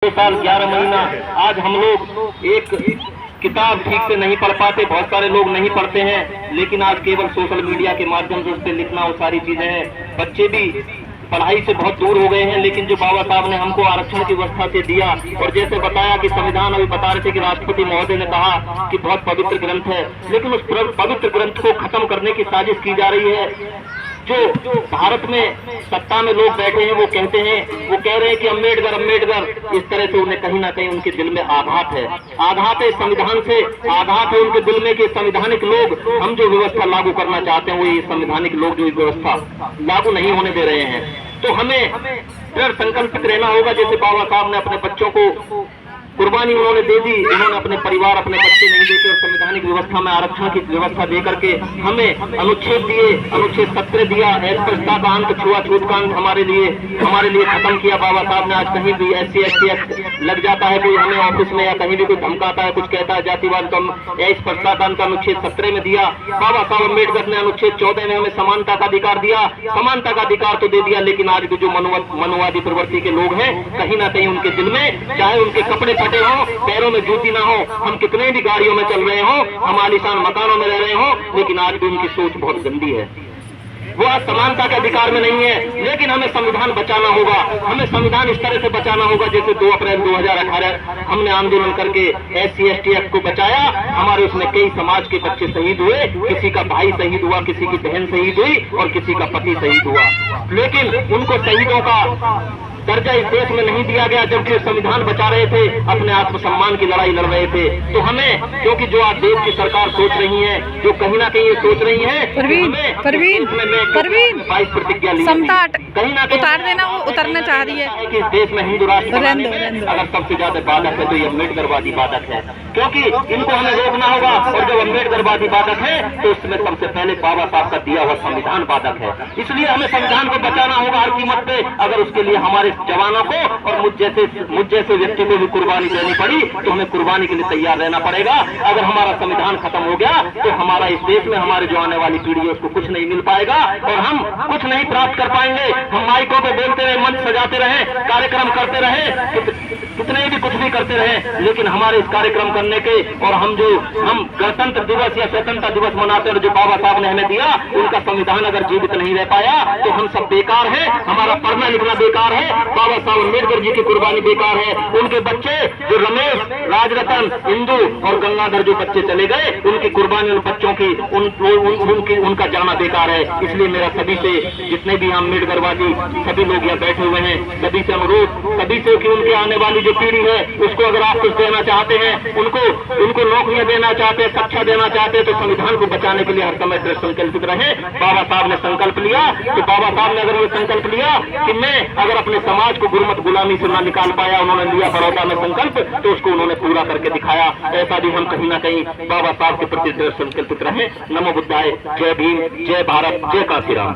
2 साल 11 महीना आज हम लोग एक किताब ठीक से नहीं पढ़ पाते। बहुत सारे लोग नहीं पढ़ते हैं, लेकिन आज केवल सोशल मीडिया के माध्यम से उस पर लिखना वो सारी चीजें हैं। बच्चे भी पढ़ाई से बहुत दूर हो गए हैं, लेकिन जो बाबा साहब ने हमको आरक्षण की व्यवस्था से दिया, और जैसे बताया कि संविधान अभी बता रहे थे कि राष्ट्रपति महोदय ने कहा कि बहुत पवित्र ग्रंथ है, लेकिन उस पवित्र ग्रंथ को खत्म करने की साजिश की जा रही है। जो भारत में सत्ता में लोग बैठे हैं वो कहते हैं, वो कह रहे हैं कि अम्बेडकर अम्बेडकर, इस तरह से उन्हें कहीं ना कहीं उनके दिल में आघात है संविधान से, आघात है उनके दिल में कि संवैधानिक लोग, हम जो व्यवस्था लागू करना चाहते हैं वो ये संवैधानिक लोग जो व्यवस्था लागू नहीं होने दे रहे हैं। तो हमें दृढ़ संकल्पित रहना होगा। जैसे बाबा साहब ने अपने बच्चों को कुर्बानी उन्होंने दे दी, उन्होंने अपने परिवार अपने बच्चे नहीं देके और संवैधानिक व्यवस्था में आरक्षण की व्यवस्था दे करके हमें अनुच्छेद दिए, अनुच्छेद 17 दिया, अस्पृश्यता का अंत, छुआछूत का अंत हमारे लिए खत्म किया बाबा साहब ने। आज कहीं भी SC ST एक्ट लग जाता है, कोई हमें ऑफिस में या कहीं भी कोई धमकाता है, कुछ कहता है जातिवाद, तो हम अस्पृश्यता का अंत अनुच्छेद 17 में दिया। बाबा साहब अम्बेडकर ने अनुच्छेद 14 में हमें समानता का अधिकार दिया। समानता का अधिकार तो दे दिया, लेकिन आज भी जो मनुवादी प्रवृत्ति के लोग हैं, कहीं ना कहीं उनके दिल में, चाहे उनके कपड़े फटे हो, पैरों में जूती ना हो, हम कितने भी गाड़ियों में चल रहे हो, हम आलीशान मकानों में रह रहे हो, लेकिन आज भी उनकी सोच बहुत गंदी है। वो आज समानता के अधिकार में नहीं है। लेकिन हमें संविधान बचाना होगा, हमें संविधान इस तरह से बचाना होगा जैसे 2 अप्रैल 2018 हमने आंदोलन करके SC ST एक्ट को बचाया। हमारे उसमें कई समाज के बच्चे शहीद हुए, किसी का भाई शहीद हुआ, किसी की बहन शहीद हुई और किसी का पति शहीद हुआ, लेकिन उनको शहीदों का दर्जा इस देश में नहीं दिया गया, जबकि संविधान बचा रहे थे, अपने आत्मसम्मान की लड़ाई लड़ रहे थे। तो हमें, क्योंकि जो आज देश की सरकार सोच रही है, जो कहीं ना कहीं ये सोच रही है, परवीन 22 प्रतिज्ञा ली, कहीं ना कहीं उतार देना, वो उतरना चाह रही है कि इस देश में हिंदू राष्ट्र बनाने में अगर सबसे ज्यादा बाधक है तो ये अम्बेडकरवादी बाधक है, क्योंकि इनको हमें रोकना होगा। और जब अम्बेडकरवादी बाधक है तो उसमें सबसे पहले बाबा साहब का दिया हुआ संविधान बाधक है। इसलिए हमें संविधान को बचाना होगा हर कीमत पे। अगर उसके लिए हमारे जवानों को और मुझ जैसे व्यक्ति को भी कुर्बानी देनी पड़ी तो हमें कुर्बानी के लिए तैयार रहना पड़ेगा। अगर हमारा संविधान खत्म हो गया तो हमारा इस देश में हमारे जो आने वाली पीढ़ी है उसको कुछ नहीं मिल पाएगा और हम कुछ नहीं प्राप्त कर पाएंगे। हम माइकों पे बोलते रहे, मंच सजाते रहे, कार्यक्रम करते रहे, कितने भी कुछ भी करते रहे, लेकिन हमारे इस कार्यक्रम करने के और हम गणतंत्र दिवस या स्वतंत्रता दिवस मनाते हैं जो बाबा साहब ने हमें दिया, उनका संविधान अगर जीवित नहीं रह पाया तो हम सब बेकार है, हमारा पढ़ना लिखना बेकार है, बाबा साहब अम्बेडकर जी की कुर्बानी बेकार है। उनके बच्चे जो रमेश, राजरतन, इंदु और गंगाधर जो बच्चे चले गए, उनकी कुर्बानी, उन बच्चों की उनका जाना बेकार है। इसलिए मेरा सभी से, जितने भी हम अम्बेडकरवादी सभी लोग यहाँ बैठे हुए हैं, सभी से अनुरोध, सभी से कि उनके आने वाली जो पीढ़ी है उसको अगर आप कुछ देना चाहते हैं, उनको नौकरियां देना चाहते हैं, शिक्षा देना चाहते हैं, तो संविधान को बचाने के लिए हर समय दृढ़ संकल्पित रहे। बाबा साहब ने संकल्प लिया, तो बाबा साहब ने अगर ये संकल्प लिया कि मैं अगर अपने समाज को गुरमत गुलामी से ना निकाल पाया, उन्होंने लिया बड़ौदा में संकल्प, तो उसको उन्होंने पूरा करके दिखाया। ऐसा भी हम कहीं ना कहीं बाबा साहब के प्रति दृढ़ संकल्पित रहे। नमो बुद्धाय, जय भीम, जय भारत, जय काशीराम।